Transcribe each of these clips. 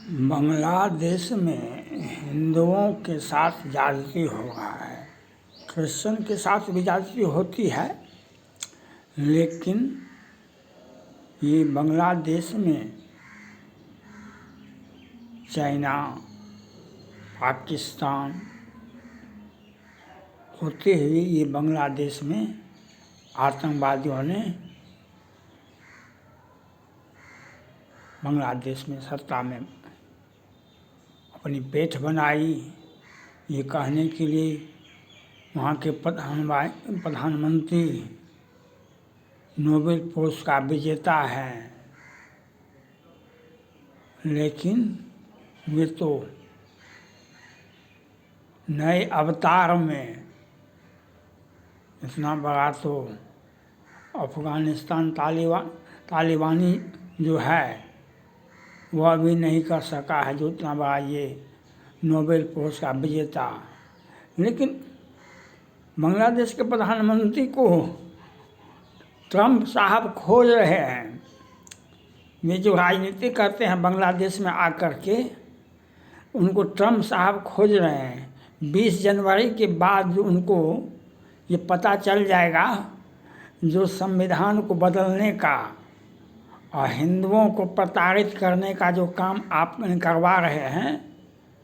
बांग्लादेश में हिंदुओं के साथ ज्यादती हो रहा है। क्रिश्चियन के साथ भी ज्यादती होती है, लेकिन ये बांग्लादेश में चाइना, पाकिस्तान होते हुए ये बांग्लादेश में आतंकवादियों ने बांग्लादेश में सत्ता में अपनी पेठ बनाई। ये कहने के लिए वहाँ के प्रधानमंत्री नोबेल पुरस्कार विजेता हैं, लेकिन वे तो नए अवतार में इतना बड़ा तो अफ़गानिस्तान तालिबानी जो है वह भी नहीं कर सका है, जो इतना बड़ा ये नोबेल पुरस्कार विजेता। लेकिन बांग्लादेश के प्रधानमंत्री को ट्रंप साहब खोज रहे हैं। वे जो राजनीति करते हैं बांग्लादेश में आकर के, उनको ट्रंप साहब खोज रहे हैं। 20 जनवरी के बाद जो उनको ये पता चल जाएगा, जो संविधान को बदलने का और हिंदुओं को प्रताड़ित करने का जो काम आप करवा रहे हैं,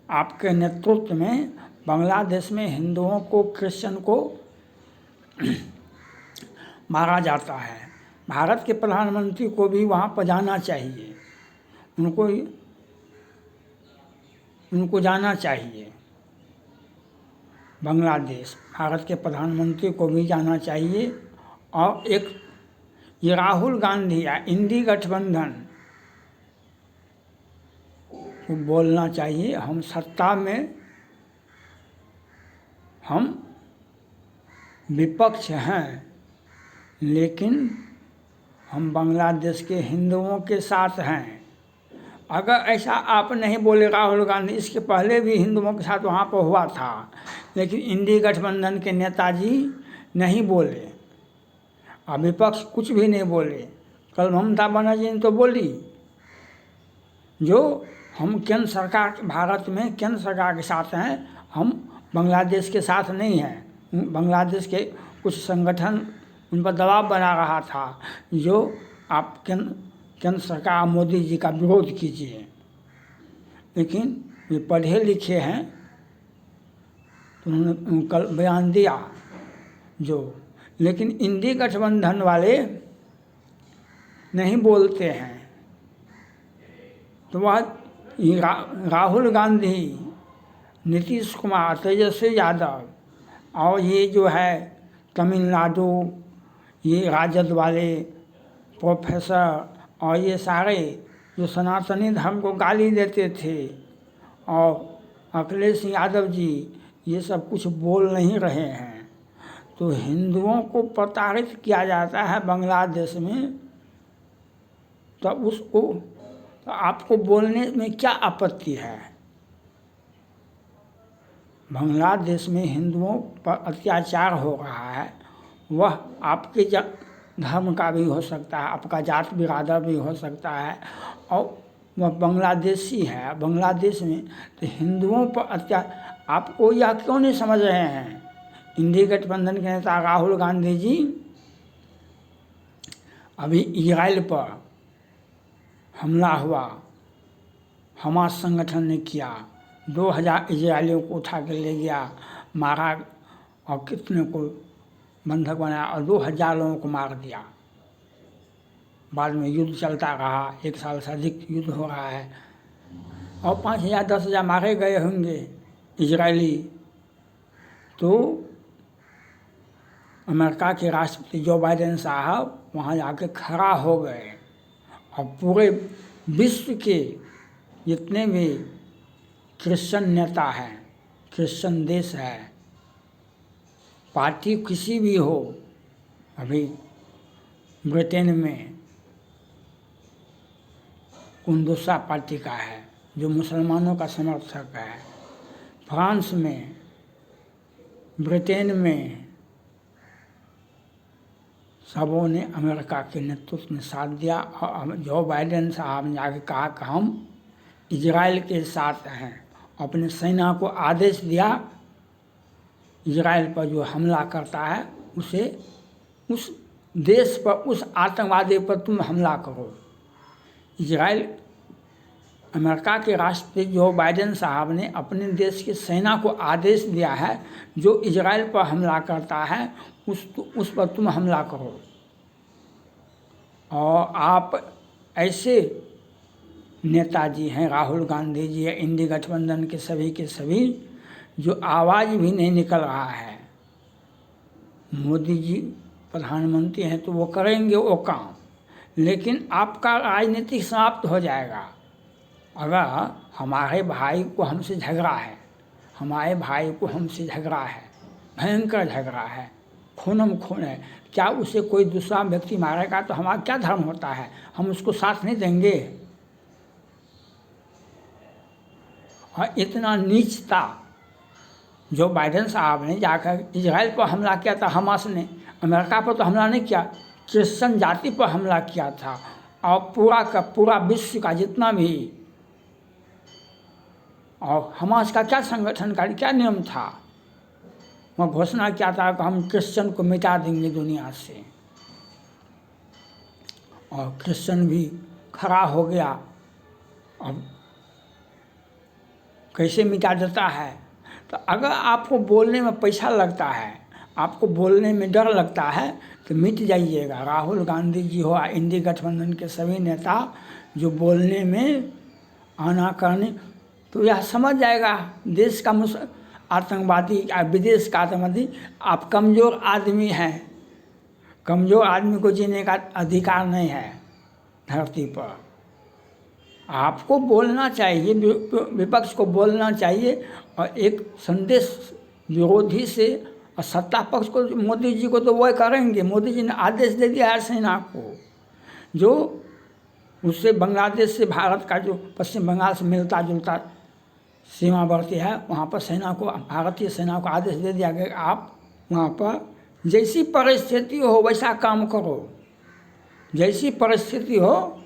आपके नेतृत्व में बांग्लादेश में हिंदुओं को, क्रिश्चियन को मारा जाता है। भारत के प्रधानमंत्री को भी वहाँ पर जाना चाहिए, उनको जाना चाहिए बांग्लादेश। भारत के प्रधानमंत्री को भी जाना चाहिए। और एक ये राहुल गांधी या इंडी गठबंधन को बोलना चाहिए, हम सत्ता में हम विपक्ष हैं, लेकिन हम बांग्लादेश के हिंदुओं के साथ हैं। अगर ऐसा आप नहीं बोले राहुल गांधी, इसके पहले भी हिंदुओं के साथ वहाँ पर हुआ था, लेकिन इंडी गठबंधन के नेताजी नहीं बोले और विपक्ष कुछ भी नहीं बोले। कल ममता बनर्जी ने तो बोली, जो हम केंद्र सरकार, भारत में केंद्र सरकार के साथ हैं, हम बांग्लादेश के साथ नहीं हैं। बांग्लादेश के कुछ संगठन उन पर दबाव बना रहा था, जो आप केंद्र सरकार मोदी जी का विरोध कीजिए। लेकिन वे पढ़े लिखे हैं, तो उन्होंने कल बयान दिया जो। लेकिन इंडी गठबंधन वाले नहीं बोलते हैं। तो वह राहुल गांधी, नीतीश कुमार, तेजस्वी यादव और ये जो है तमिलनाडु, ये राजद वाले प्रोफेसर और ये सारे जो सनातनी धर्म को गाली देते थे, और अखिलेश यादव जी, ये सब कुछ बोल नहीं रहे हैं। तो हिंदुओं को प्रताड़ित किया जाता है बांग्लादेश में, तो उसको, तो आपको बोलने में क्या आपत्ति है? बांग्लादेश में हिंदुओं पर अत्याचार हो रहा है, वह आपके धर्म का भी हो सकता है, आपका जात बिरादर भी हो सकता है, और वह बांग्लादेशी है। बांग्लादेश में तो हिंदुओं पर आपको यह क्यों नहीं समझ रहे हैं? इंडी गठबंधन के नेता राहुल गांधी जी अभी इजराइल पर हमला हुआ, हमास संगठन ने किया, 2000 इजरायलियों को उठा के ले गया, मारा और कितने को बंधक बनाया और 2000 लोगों को मार दिया। बाद में युद्ध चलता रहा, 1 साल से अधिक युद्ध हो रहा है, और 5000 10,000 मारे गए होंगे इजरायली। तो अमेरिका के राष्ट्रपति जो बाइडेन साहब वहाँ जाके खड़ा हो गए, और पूरे विश्व के जितने भी क्रिश्चियन नेता हैं, क्रिश्चियन देश है, पार्टी किसी भी हो, अभी ब्रिटेन में कुंदुसा पार्टी का है जो मुसलमानों का समर्थक है, फ्रांस में, ब्रिटेन में, सबों ने अमेरिका के नेतृत्व में साथ दिया। और जो बाइडेन साहब ने आगे कहा कि हम इजराइल के साथ हैं, अपने सेना को आदेश दिया इजराइल पर जो हमला करता है उसे, उस देश पर, उस आतंकवादी पर तुम हमला करो। इजराइल, अमेरिका के राष्ट्रपति जो बाइडेन साहब ने अपने देश की सेना को आदेश दिया है जो इजराइल पर हमला करता है उस पर तुम हमला करो। और आप ऐसे नेताजी हैं, राहुल गांधी जी है, इंडी गठबंधन के सभी जो आवाज़ भी नहीं निकल रहा है। मोदी जी प्रधानमंत्री हैं तो वो करेंगे वो काम, लेकिन आपका राजनीतिक समाप्त हो जाएगा। अगर हमारे भाई को हमसे झगड़ा है, हमारे भाई को हमसे झगड़ा है, भयंकर झगड़ा है, खूनम खून है, क्या उसे कोई दूसरा व्यक्ति मारेगा तो हमारा क्या धर्म होता है? हम उसको साथ नहीं देंगे। और इतना नीचता जो बाइडेन साहब ने जाकर इजराइल पर हमला किया था, हमास ने अमेरिका पर तो हमला नहीं किया, क्रिश्चियन जाति पर हमला किया था। और पूरा का पूरा विश्व का जितना भी, और हमास का क्या संगठन का क्या नियम था, वह घोषणा किया था कि हम क्रिश्चियन को मिटा देंगे दुनिया से। और क्रिश्चियन भी खड़ा हो गया। अब कैसे मिटा देता है? तो अगर आपको बोलने में पैसा लगता है, आपको बोलने में डर लगता है तो मिट जाइएगा। राहुल गांधी जी हो, इंडी गठबंधन के सभी नेता जो बोलने में आना करने, तो यह समझ जाएगा देश का आतंकवादी या विदेश का आतंकवादी, आप कमज़ोर आदमी हैं, कमज़ोर आदमी को जीने का अधिकार नहीं है धरती पर। आपको बोलना चाहिए, विपक्ष को बोलना चाहिए और एक संदेश विरोधी से, और सत्ता पक्ष को, मोदी जी को तो वही करेंगे। मोदी जी ने आदेश दे दिया है सेना को, जो उससे बांग्लादेश से भारत का जो पश्चिम बंगाल से मिलता जुलता सीमावर्ती है, वहाँ पर सेना को, भारतीय सेना को आदेश दे दिया गया आप वहाँ पर जैसी परिस्थिति हो वैसा काम करो, जैसी परिस्थिति हो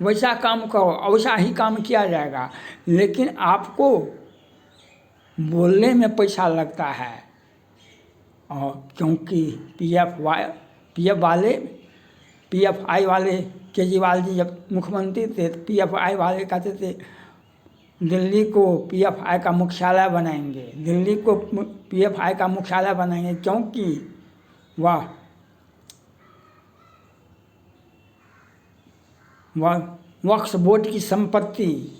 वैसा काम करो, वैसा ही काम किया जाएगा। लेकिन आपको बोलने में पैसा लगता है, और क्योंकि PFI वाले केजरीवाल जी जब मुख्यमंत्री थे तो PFI वाले कहते थे दिल्ली को PFI का मुख्यालय बनाएंगे, दिल्ली को PFI का मुख्यालय बनाएंगे, क्योंकि वह वक्फ बोर्ड की संपत्ति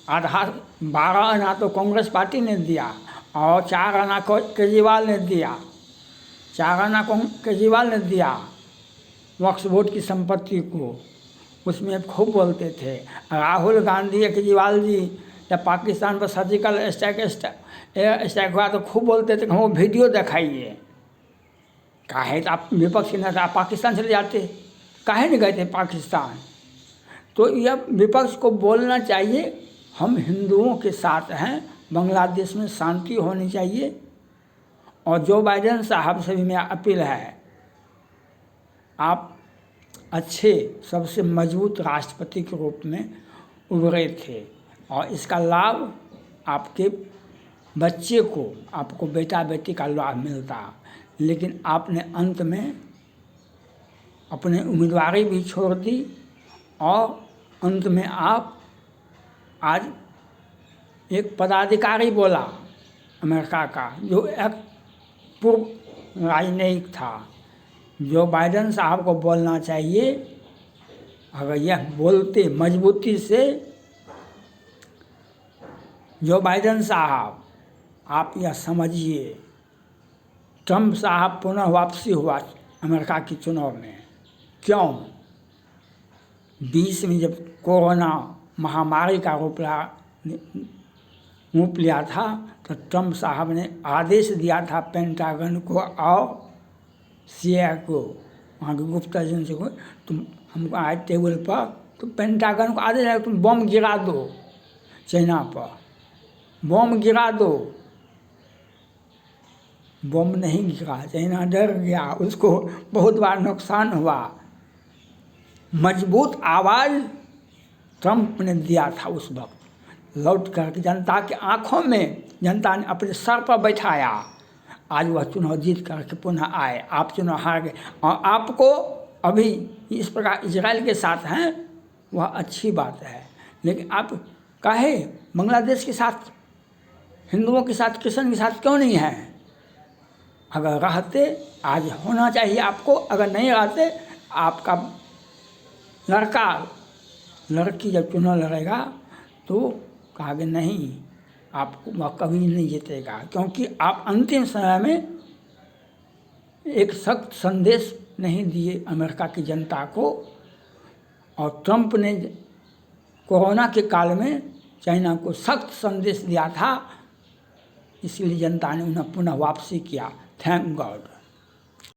आधा 12 आना तो कांग्रेस पार्टी ने दिया और 4 आना को केजरीवाल ने दिया, 4 आना को केजरीवाल ने दिया वक्फ बोर्ड की संपत्ति को। उसमें खूब बोलते थे राहुल गांधी या केजरीवाल जी, जब पाकिस्तान पर सर्जिकल स्ट्राइक हुआ तो खूब बोलते थे कि हमको वीडियो दिखाइए। काहे तो आप विपक्ष के नेता पाकिस्तान चले जाते, काहे नहीं गए थे पाकिस्तान? तो यह विपक्ष को बोलना चाहिए हम हिंदुओं के साथ हैं, बांग्लादेश में शांति होनी चाहिए। और जो बाइडेन साहब से भी मेरा अपील है, आप अच्छे सबसे मजबूत राष्ट्रपति के रूप में उभरे थे और इसका लाभ आपके बच्चे को, आपको बेटा बेटी का लाभ मिलता, लेकिन आपने अंत में अपने उम्मीदवारी भी छोड़ दी और अंत में आप आज एक पदाधिकारी बोला अमेरिका का, जो एक पूर्व राजनयिक था। जो बाइडेन साहब को बोलना चाहिए, अगर यह बोलते मजबूती से, जो बाइडेन साहब आप यह समझिए, ट्रंप साहब पुनः वापसी हुआ अमेरिका की चुनाव में। क्यों? 20 में जब कोरोना महामारी का रूप लिया था तो ट्रंप साहब ने आदेश दिया था पेंटागन को और CIA को, वहाँ के गुप्त एजेंसी को, तुम हमको आए टेबल पर, तो पेंटागन को आदेश दिया तुम बम गिरा दो, चाइना पर बम गिरा दो। बम नहीं गिरा, चाइना डर गया, उसको बहुत बार नुकसान हुआ। मजबूत आवाज़ ट्रंप ने दिया था उस वक्त, लौट कर के जनता की आंखों में जनता ने अपने सर पर बैठाया। आज वह चुनाव जीत करके पुनः आए, आप चुनाव हार गए और आपको अभी इस प्रकार इजराइल के साथ हैं, वह अच्छी बात है। लेकिन आप काहे बांग्लादेश के साथ, हिंदुओं के साथ, क्रिश्चन के साथ क्यों नहीं हैं? अगर रहते आज होना चाहिए आपको, अगर नहीं रहते आपका लड़का लड़की जब चुनाव लड़ेगा तो कहा कि नहीं, आपको वह कभी नहीं जीतेगा, क्योंकि आप अंतिम समय में एक सख्त संदेश नहीं दिए अमेरिका की जनता को। और ट्रंप ने कोरोना के काल में चाइना को सख्त संदेश दिया था, इसलिए जनता ने उन्हें पुनः वापसी किया। Thank God.